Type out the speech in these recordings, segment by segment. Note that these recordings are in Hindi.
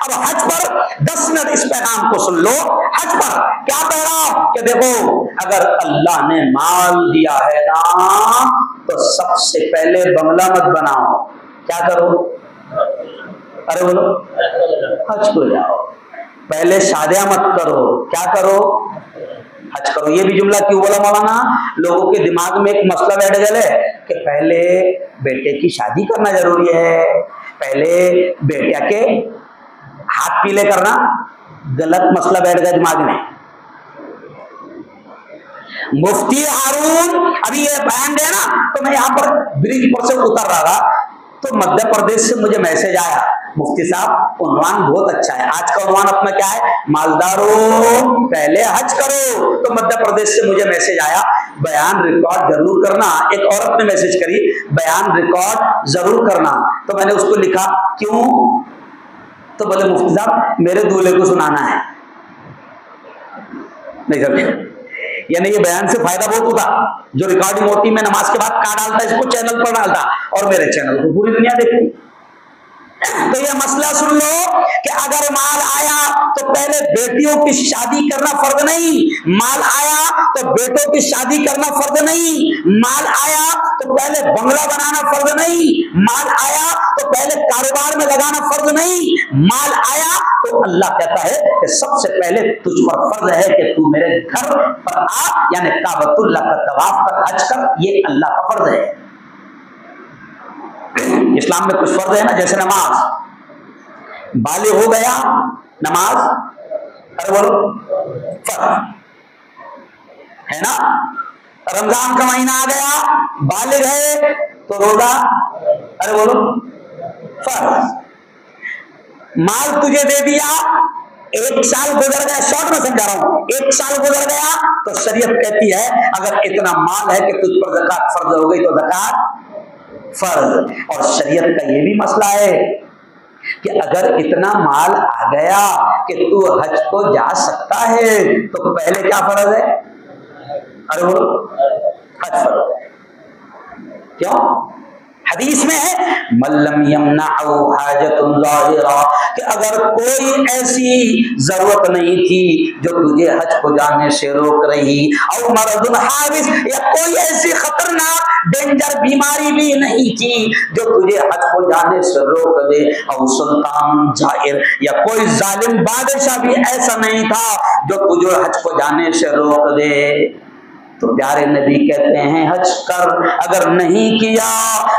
अब हज पर 10 मिनट इस पैगाम को सुन लो। हज पर क्या पैगाम कि देखो, अगर अल्लाह ने माल दिया है ना, तो सबसे पहले बंगला मत बनाओ, क्या करो? अरे बोलो, हज को जाओ। पहले शादियां मत करो, क्या करो? हज करो। ये भी जुमला क्यों बोला मौलाना? लोगों के दिमाग में एक मसला बैठ गया है कि पहले बेटे की शादी करना जरूरी है, पहले बेटा के हाथ पीले करना। गलत मसला बैठ गया दिमाग में। मुफ्ती हारून अभी ये बयान दे ना, तो मैं यहाँ पर ब्रिज पर से उतर रहा था, तो मध्य प्रदेश से मुझे मैसेज आया, मुफ्ती साहब उन्वान बहुत अच्छा है। आज का उन्वान अपना क्या है? मालदारों पहले हज करो। तो मध्य प्रदेश से मुझे मैसेज आया, बयान रिकॉर्ड जरूर करना। एक औरत ने मैसेज करी, बयान रिकॉर्ड जरूर करना। तो मैंने उसको लिखा, क्यों? तो बोले मुफ्ती साहब मेरे दूल्हे को सुनाना है। नहीं समझे? यानी ये बयान से फायदा बहुत होता। जो रिकॉर्डिंग होती मैं नमाज के बाद कहाँ डालता, इसको चैनल पर डालता, और मेरे चैनल को पूरी दुनिया देखती। तो ये मसला सुन लो कि अगर माल आया तो पहले बेटियों की शादी करना फर्ज नहीं, माल आया तो बेटों की शादी करना फर्ज नहीं, माल आया तो पहले बंगला बनाना फर्ज नहीं, माल आया तो पहले कारोबार में लगाना फर्ज नहीं, माल आया तो अल्लाह कहता है कि सबसे पहले तुझ पर फर्ज है कि तू मेरे घर पर आ, यानी काबतुल्लाह का तवाफ कर, हज कर। ये अल्लाह का फर्ज है। इस्लाम में कुछ फर्ज है ना, जैसे नमाज, बालिग हो गया नमाज, अरे बोलो फर्ज है ना। रमजान का महीना आ गया, बालिग है तो रोजा, अरे बोलो फर्ज। माल तुझे दे दिया, 1 साल गुजर गया, शॉर्ट में समझा रहा हूं, 1 साल गुजर गया तो शरीयत कहती है अगर इतना माल है कि तुझ पर ज़कात फर्ज हो गई तो ज़कात फर्ज। और शरीयत का ये भी मसला है कि अगर इतना माल आ गया कि तू हज को जा सकता है तो पहले क्या फर्ज है? अरे बोलो हज फर्ज है। क्यों? हदीस में है मल्लम यमनअहु हाजतुन ज़ाहिरा, कि अगर कोई ऐसी जरूरत नहीं थी जो तुझे हज को जाने से रोक रही, और मरदुन हाविस, या कोई ऐसी खतरनाक डेंजर बीमारी भी नहीं थी जो तुझे हज को जाने से रोक दे, और सुल्तान जाहिर, या कोई जालिम बादशाह भी ऐसा नहीं था जो तुझे हज को जाने से रोक दे, तो प्यारे नबी कहते हैं हज कर। अगर नहीं किया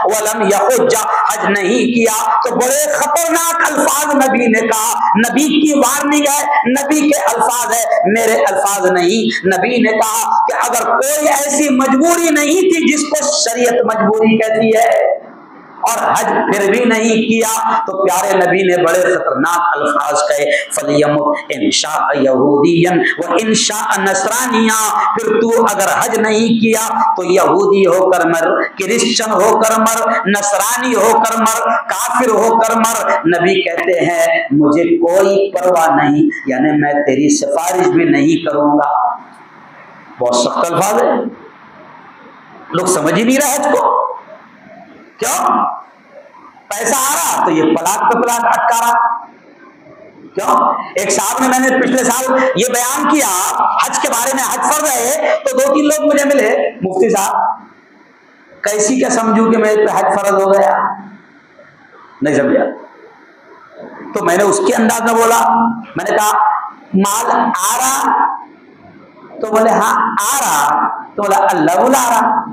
वलम यहुज्जा, हज नहीं किया तो बड़े खतरनाक अल्फाज नबी ने कहा। नबी की वार्निंग है, नबी के अल्फाज है, मेरे अल्फाज नहीं। नबी ने कहा कि अगर कोई ऐसी मजबूरी नहीं थी जिसको शरीयत मजबूरी कहती है, और हज फिर भी नहीं किया, तो प्यारे नबी ने बड़े खतरनाक अल्फाज कहे, फलियमुत इंशा यहूदियन व इंशा नसरानिया, फिर तू अगर हज नहीं किया तो यहूदी होकर मर, क्रिश्चियन होकर मर, नसरानी होकर मर, काफिर होकर मर। नबी कहते हैं मुझे कोई परवाह नहीं, यानी मैं तेरी सिफारिश भी नहीं करूंगा। बहुत सख्त अल्फाज है, लोग समझ ही नहीं रहे हज को। क्यों? पैसा आ रहा तो ये पलाक पे पलाक अटका रहा। क्यों? एक साहब ने, मैंने पिछले साल ये बयान किया हज के बारे में, हज फर्ज है, तो 2-3 लोग मुझे मिले, मुफ्ती साहब कैसी क्या समझू कि मेरे पे हज फर्ज हो गया? नहीं समझा। तो मैंने उसके अंदाज में बोला, मैंने कहा माल आ रहा? तो बोले हाँ आ रहा। तो बोला अल्लाह बुला रहा,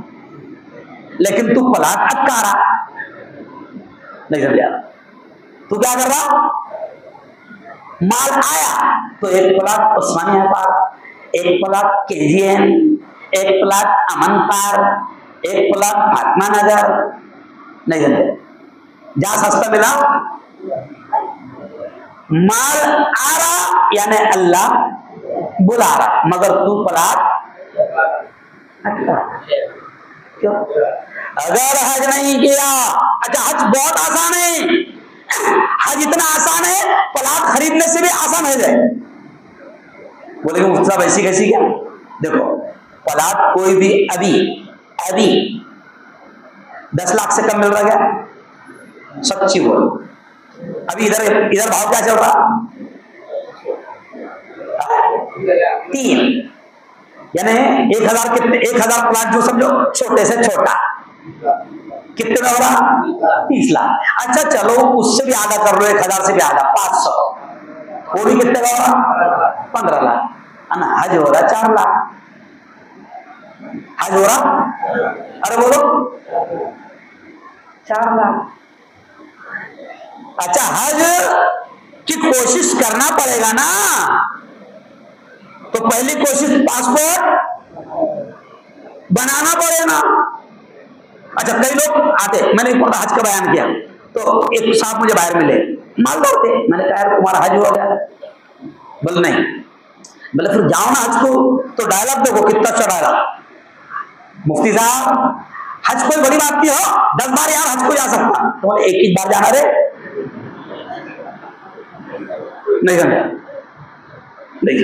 लेकिन तू पलाट अटका रहा। नहीं समझा। तू क्या कर रहा? माल आया तो एक प्लाट उस्मानिया पार, एक प्लाट केजीएम, एक प्लाट अमन पार, एक प्लाट फातिमा नगर। नहीं समझे? जहां सस्ता मिला माल आ रहा, यानी अल्लाह बुला रहा, मगर तू प्लाट अटका। क्यों? अगर हज नहीं किया, अच्छा हज बहुत आसान है, हज इतना आसान है प्लाट खरीदने से भी आसान हो जाए। बोलेंगे मुफ्ती साहब ऐसी कैसी? क्या देखो, प्लाट कोई भी अभी 10 लाख से कम मिल रहा है क्या? सच्ची बोल, अभी इधर इधर भाव क्या चल रहा? 3, यानी 1000 कितने, 1000 प्लाट जो समझो छोटे से छोटा, कितने में हो रहा? 30 लाख। अच्छा चलो उससे भी आधा कर लो, 1000 से भी आधा, 500, वो भी कितने का हो रहा? 15 लाख। हज हो रहा 4 लाख। हज हो रहा, अरे बोलो 4 लाख। अच्छा हज की कोशिश करना पड़ेगा ना, तो पहली कोशिश पासपोर्ट बनाना पड़ेगा। अच्छा कई लोग आते, मैंने एक हज का बयान किया तो एक साहब मुझे बाहर मिले, मालदार थे, मैंने कहा यार तुम्हारा हज हो गया? बोले नहीं। बोले फिर जाओ ना हज को, तो डायलॉग देखो कितना अच्छा डायलॉग, मुफ्ती साहब हज कोई बड़ी बात नहीं हो, 10 बार यार हज को जा सकता, तो बोले एक ही बार जाना रे, नहीं समझा? नहीं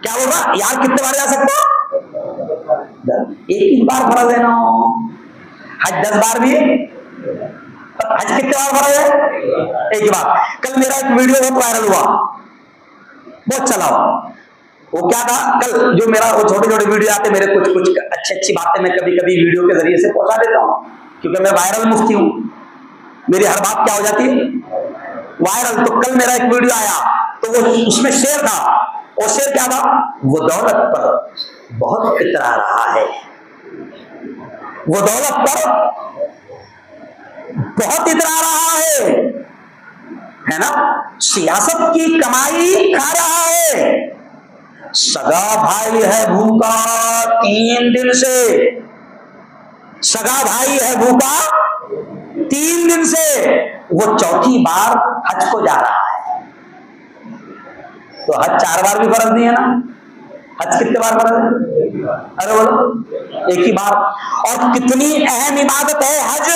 क्या होगा यार, कितने बार जा सकता? एक ही बार फर्ज है ना, हज 10 बार भी, हज कितने बार फर्ज है? एक ही बार। कल मेरा एक वीडियो बहुत वायरल हुआ, बहुत चला, वो क्या था, कल जो मेरा वो छोटे छोटे वीडियो आते मेरे, कुछ कुछ अच्छी अच्छी बातें मैं कभी कभी वीडियो के जरिए से पहुंचा देता हूं, क्योंकि मैं वायरल मुफ्ती हूं, मेरी हर बात क्या हो जाती है वायरल। तो कल मेरा एक वीडियो आया तो वो उसमें शेर था, वो शेर क्या था, वो दौलत पर बहुत इतरा रहा है, वो दौलत पर बहुत इतरा रहा है ना, सियासत की कमाई खा रहा है, सगा भाई है भूखा 3 दिन से, सगा भाई है भूखा 3 दिन से, वो चौथी बार हज को जा रहा है, तो हज 4 बार भी फर्ज नहीं है ना? हज कितने बार फर्ज है? अरे बोलो एक ही बार। और कितनी अहम इबादत है हज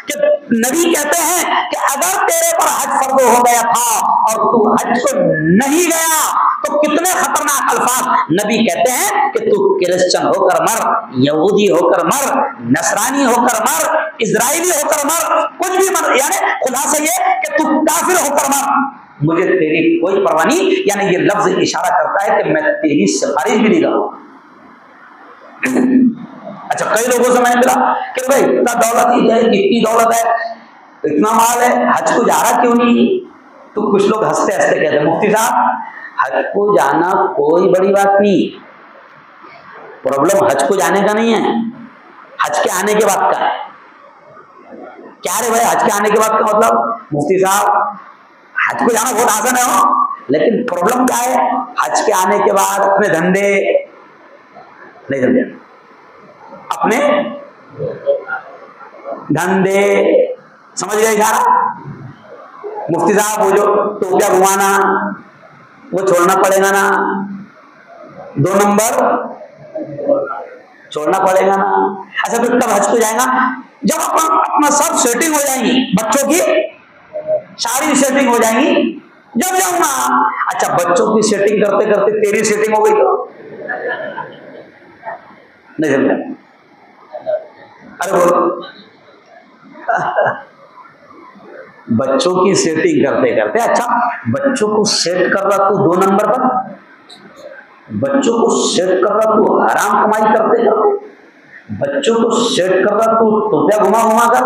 कि नबी कहते हैं कि अगर तेरे पर हज फर्ज हो गया था और तू हज को नहीं गया तो कितने खतरनाक अल्फाज नबी कहते हैं कि तू क्रिश्चियन होकर मर, यहूदी होकर मर, नसरानी होकर मर, इजराइली होकर मर, कुछ भी मर, यानी खुदा से ये कि तू काफिर होकर मर, मुझे तेरी कोई परवाह नहीं। यानी ये लफ्ज इशारा करता है कि मैं तेरी सिफारिश भी नहीं करूंगा। अच्छा कई लोगों से मैंने मिला कि भाई इतना दौलत ही है, इतनी दौलत है, इतना माल है, हज को जा रहा क्यों नहीं? तो कुछ लोग हंसते हंसते कहते हैं मुफ्ती साहब हज को जाना कोई बड़ी बात नहीं, प्रॉब्लम हज को जाने का नहीं है, हज के आने के बाद का है। क्या रे भाई हज के आने के बाद का मतलब? मुफ्ती साहब हज को जाना बहुत आसान है हो, लेकिन प्रॉब्लम क्या है, हज के आने के बाद अपने धंधे नहीं, धंधे अपने धंधे, समझ गए इशारा? मुफ्ती साहब वो जो टोपिया घुमाना वो छोड़ना पड़ेगा ना, 2 नंबर छोड़ना पड़ेगा ना। अच्छा फिर कब हज को जाएगा? जब अपना सब सेटिंग हो जाएंगी, बच्चों की सारी सेटिंग हो जाएंगी, जब जाऊंगा। अच्छा बच्चों की सेटिंग करते करते तेरी सेटिंग हो गई तो नहीं समझा? अरे बोलो बच्चों की सेटिंग करते करते, अच्छा बच्चों को सेट कर रहा तू 2 नंबर पर, बच्चों को सेट कर रहा तू हराम कमाई करते करते, बच्चों को सेट कर रहा तू टोपिया घुमा घुमा कर,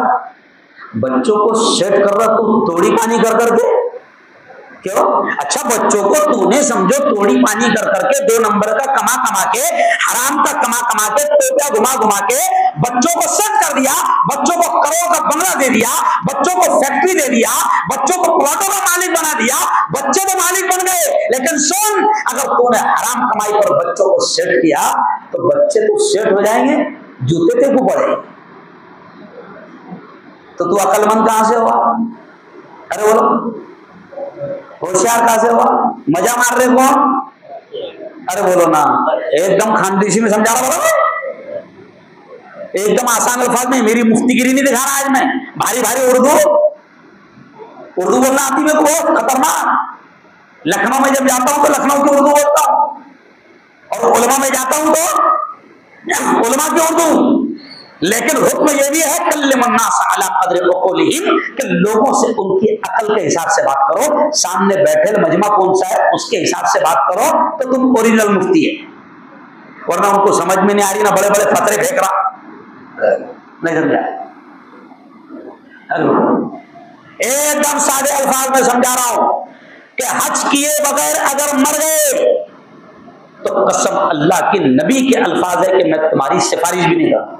बच्चों को सेट कर रहा तू तोड़ी पानी कर करके, क्यों? अच्छा बच्चों को तूने समझो तोड़ी पानी कर करके 2 नंबर का कमा कमा के, हराम का कमा कमा के, टोपिया घुमा घुमा के बच्चों को सेट कर दिया, बच्चों को करोड़ का बंगला दे दिया, बच्चों को फैक्ट्री दे दिया, बच्चों को प्लॉटों का मालिक बना दिया, बच्चे तो मालिक बन गए। लेकिन सुन, अगर तूने हराम कमाई पर बच्चों को सेट किया तो बच्चे तो सेट हो जाएंगे, जूते तेरे को पड़े, तो तू अक्लमंद कहां से हुआ? अरे बोलो होशियार कहां से हुआ? मजा मार रहे कौन? अरे बोलो ना, एकदम खानदेशी में समझा रहा बोलो, एकदम आसान अल्फाज में, मेरी मुफ्तीगिरी नहीं दिखा रहा आज मैं, भारी भारी उर्दू बोलना आती मेरे को बहुत खतरनाक। लखनऊ में जब जाता हूं तो लखनऊ की उर्दू बोलता हूं, और उलमा में जाता हूं तो उलमा की उर्दू, लेकिन हुक्म यह भी है कल्लिमुन्नास अला क़द्रि उक़ूलिहिम कि लोगों से उनकी अकल के हिसाब से बात करो। सामने बैठे मजमा कौन सा है उसके हिसाब से बात करो तो तुम ओरिजिनल मुफ्ती है, वरना उनको समझ में नहीं आ रही ना बड़े बड़े फतरे फेंक रहा। नहीं समझा? एकदम सादे अल्फाज में समझा रहा हूं कि हज किए बगैर अगर मर गए तो कसम अल्लाह के नबी के अल्फाज है कि मैं तुम्हारी सिफारिश भी नहीं करता।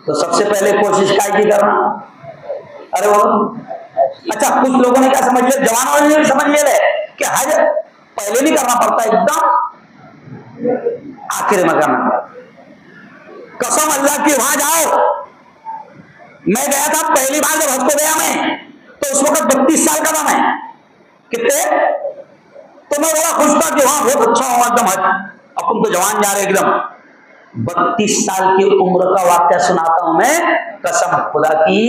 तो सबसे पहले कोशिश क्या की करना? अरे वो अच्छा, कुछ लोगों ने क्या समझ लिया, जवानों ने भी समझ लिया कि हज पहले नहीं करना पड़ता, एकदम आखिर में करना पड़ता। कसम अल्लाह की, वहां जाओ। मैं गया था पहली बार जब हज को गया मैं, तो उस वक्त 32 साल का था मैं। कितने? तो मैं बड़ा खुश था कि वहां बहुत अच्छा हुआ एकदम हज। अब तुम तो जवान जा रहे एकदम। 32 साल की उम्र का वाक्य सुनाता हूं मैं, कसम खुदा की,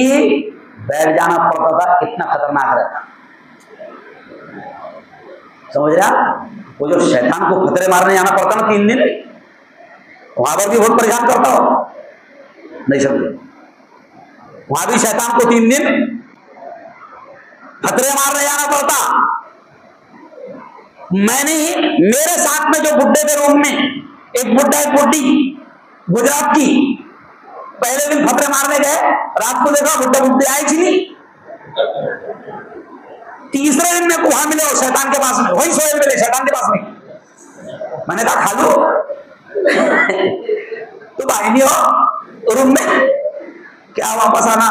बैठ जाना पड़ता था, इतना खतरनाक रहता। समझ रहा? वो जो शैतान को खतरे मारने जाना पड़ता ना 3 दिन, वहां पर भी बहुत परेशान करता हो। नहीं समझे? वहां भी शैतान को 3 दिन खतरे मारने जाना पड़ता। मैंने ही, मेरे साथ में जो बुड्ढे थे रूम में, एक बुड्ढा एक बुड्ढी गुजरात की, पहले दिन खतरे मारने गए, रात को देखा बुड्ढा बुड्ढी आई थी नहीं। तीसरे दिन मेरे को वहां मिले शैतान के पास में, वही सोए मिले शैतान के पास में। मैंने कहा खालू तुम आई नहीं हो रूम में, क्या वापस आना?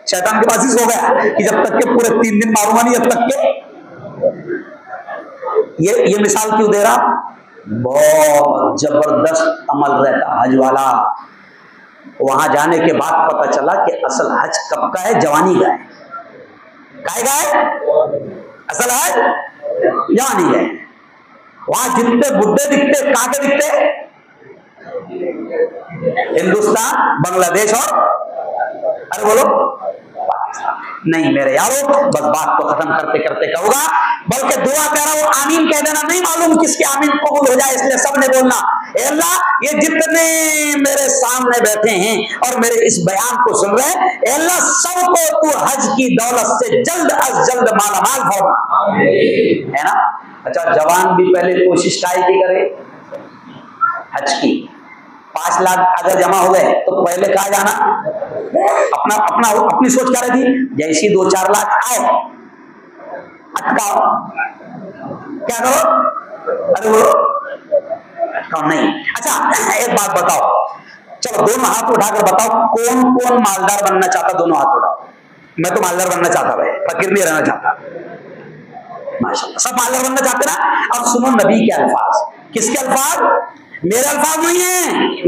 शैतान के पास ही सो गया कि जब तक के पूरे 3 दिन मारूंगा नहीं, जब तक के। ये मिसाल क्यों दे रहा? बहुत जबरदस्त अमल रहता हज वाला। वहां जाने के बाद पता चला कि असल हज कब का है? जवानी का है। काय का है? असल हज जवानी का है। वहां जितने बुड्ढे दिखते, कहां के दिखते? हिंदुस्तान, बांग्लादेश और अरे बोलो नहीं मेरे यारो, बस बात को खत्म करते करते कहूंगा, बल्कि दुआ कर रहा हूं आमीन कह देना, नहीं मालूम किसके आमीन कबूल हो जाए, इसलिए सबने बोलना अल्लाह ये जितने मेरे सामने बैठे हैं और मेरे इस बयान को सुन रहे हैं, अल्लाह सबको तू हज की दौलत से जल्द अज जल्द मालामाल फरमा, है ना? अच्छा, जवान भी पहले कोशिश काय की करे हज की। 5 लाख अगर जमा हो गए तो पहले कहा जाना, अपनी सोच क्या रहती, जैसी 2-4 लाख आए अटकाओ, क्या करो? अरे बोलो कौन नहीं। अच्छा एक बात बताओ, चलो दोनों हाथ उठाकर बताओ, कौन कौन मालदार बनना चाहता? दोनों हाथ उठाओ। मैं तो मालदार बनना चाहता भाई, फकीर नहीं रहना चाहता। माशाल्लाह, सब मालदार बनना चाहते ना। अब सुनो नबी के अल्फाज। किसके अल्फाज? मेरे अल्फाज नहीं है,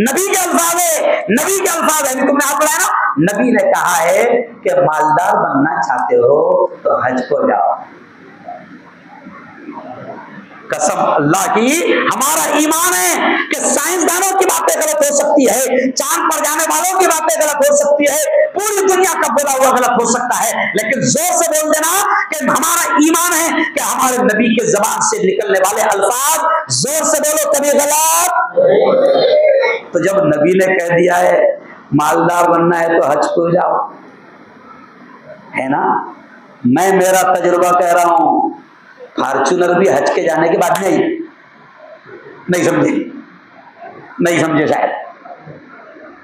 नबी के अल्फाज है। नबी के अल्फाज है, तुमने हाथ बढ़ाया ना। नबी ने कहा है कि मालदार बनना चाहते हो तो हज को जाओ। कसम अल्लाह की, हमारा ईमान है कि साइंसदानों की बातें गलत हो सकती है, चांद पर जाने वालों की बातें गलत हो सकती है, पूरी दुनिया का बोला हुआ गलत हो सकता है, लेकिन जोर से बोल देना कि हमारा ईमान है कि हमारे नबी के जबान से निकलने वाले अल्फाज, जोर से बोलो कभी गलत। तो जब नबी ने कह दिया है मालदार बनना है तो हज को जाओ, है ना? मैं मेरा तजुर्बा कह रहा हूं, फॉर्च्यूनर भी हज के जाने के बाद नहीं समझे, नहीं समझे शायद।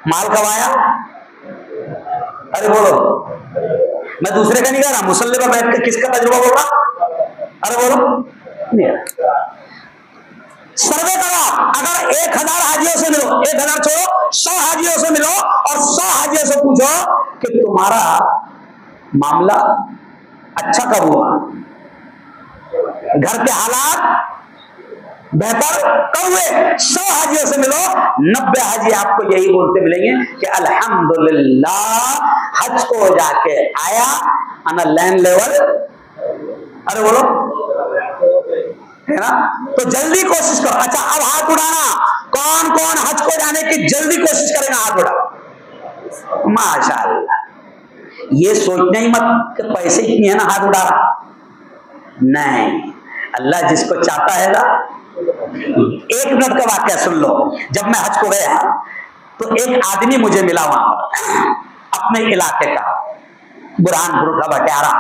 माल कब आया? अरे बोलो, मैं दूसरे का नहीं कह रहा, मुसल्ले पर बैठ के किसका तजुर्बा बोल रहा? अरे बोलो नहीं। सर्वे करो, अगर 1000 हाजियों से मिलो, 1000 छोड़ो 100 हाजियों से मिलो और 100 हाजियों से पूछो कि तुम्हारा मामला अच्छा कब हुआ, घर के हालात बेहतर कब हुए? 100 हाजियों से मिलो, 90 हाजी आपको यही बोलते मिलेंगे कि अल्हम्दुलिल्लाह हज को जाके आया अना लैंड लेवल। अरे बोलो, है ना? तो जल्दी कोशिश करो। अच्छा अब हाथ उठाना, कौन कौन हज को जाने की जल्दी कोशिश करेगा? हाथ उठा। माशाअल्लाह, ये सोचना ही मत कि पैसे इतनी है ना हाथ उठा रहा, नहीं, अल्लाह जिसको चाहता है ना। 1 मिनट का वाक्य सुन लो। जब मैं हज को गया तो एक आदमी मुझे मिला वहां पर, अपने इलाके का, बुरहानपुर का बटियारा,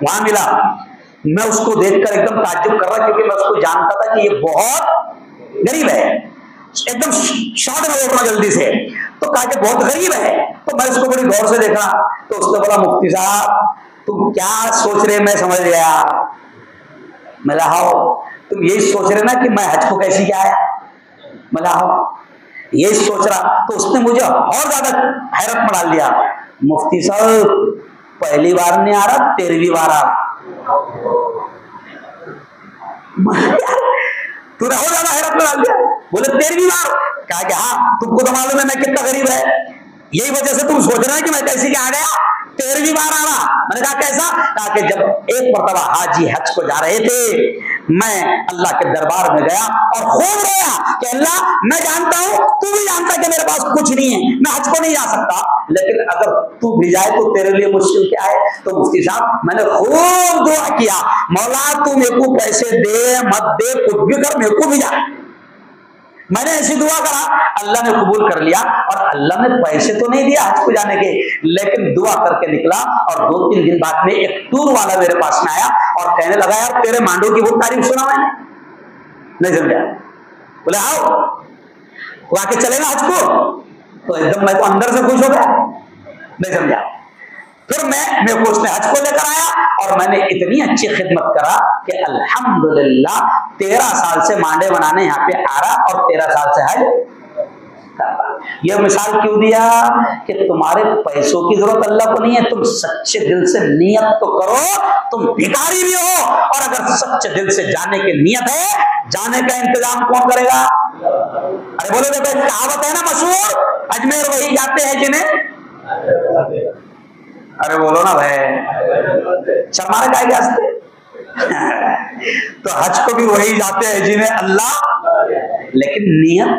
वहां मिला। मैं उसको देखकर एकदम ताज्जुब कर रहा, क्योंकि मैं उसको जानता था कि ये बहुत गरीब है, एकदम शॉर्ट में देखना जल्दी से। तो कहा कि बहुत गरीब है। तो मैं उसको बड़ी गौर से देखा। तो उसने बोला, मुफ्ती साहब तुम क्या सोच रहे, मैं समझ गया। मैं लाओ, तुम यही सोच रहे ना कि मैं हज को कैसी क्या आया। मैं लाओ यही सोच रहा। तो उसने मुझे और ज्यादा हैरत में डाल दिया। मुफ्ती साहब पहली बार नहीं आ रहा, 13वीं बार आ रहा। तूने और ज्यादा हैरत में डाल दिया। बोले 13वीं बार। कहा कि हाँ, तुमको तो मालूम है मैं कितना गरीब है, यही वजह से तुम सोच रहे हैं कि मैं कैसे क्या आ गया, 13वीं बार आ रहा। मैंने कहा कैसा? कहा कि जब एक मरतबा हाजी हज को जा रहे थे, मैं अल्लाह के दरबार में गया और खूब रोया कि अल्लाह मैं जानता हूं, तू भी जानता कि मेरे पास कुछ नहीं है, मैं हज को नहीं जा सकता, लेकिन अगर तू भी जाए तो तेरे लिए मुश्किल क्या है। तो मुफ्ती साहब मैंने खूब दुआ किया, मौला तू मेरे को पैसे दे मत दे, कुछ भी कर, मेरे को भी जा। मैंने ऐसी दुआ करा, अल्लाह ने कबूल कर लिया। और अल्लाह ने पैसे तो नहीं दिया हज को जाने के, लेकिन दुआ करके निकला। और 2-3 दिन बाद में एक टूर वाला मेरे पास में आया और कहने लगा, यार तेरे मांडो की बहुत तारीफ सुना मैंने। नहीं समझा? बोले आओ, वो आके चलेगा हज को। तो एकदम मैं तो अंदर से खुश हो गया। नहीं समझा? फिर मेरे को उसने हज को लेकर आया और मैंने इतनी अच्छी खिदमत करा कि अल्हम्दुलिल्लाह 13 साल से मांडे बनाने यहाँ पे आ रहा और 13 साल से हज करता। यह मिसाल क्यों दिया कि तुम्हारे पैसों की जरूरत अल्लाह को नहीं है, तुम सच्चे दिल से नियत तो करो। तुम भिखारी भी हो और अगर सच्चे दिल से जाने की नियत है, जाने का इंतजाम कौन करेगा? अरे बोलो बेटा, कहावत है ना मशहूर, अजमेर वही जाते हैं जिन्हें, अरे बोलो ना भाई, शर्माने का क्या हंसते? तो हज को भी वही जाते हैं जिन्हें अल्लाह, लेकिन नियत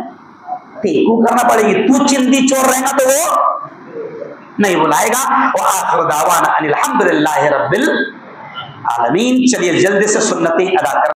टेकू करना पड़ेगी। तू चिंदी चोर रहेगा तो वो नहीं बुलाएगा। और आखिर दावाना अनिल हम्दुलिल्लाहि रब्बिल आलमीन। चलिए जल्दी से सुन्नती अदा कर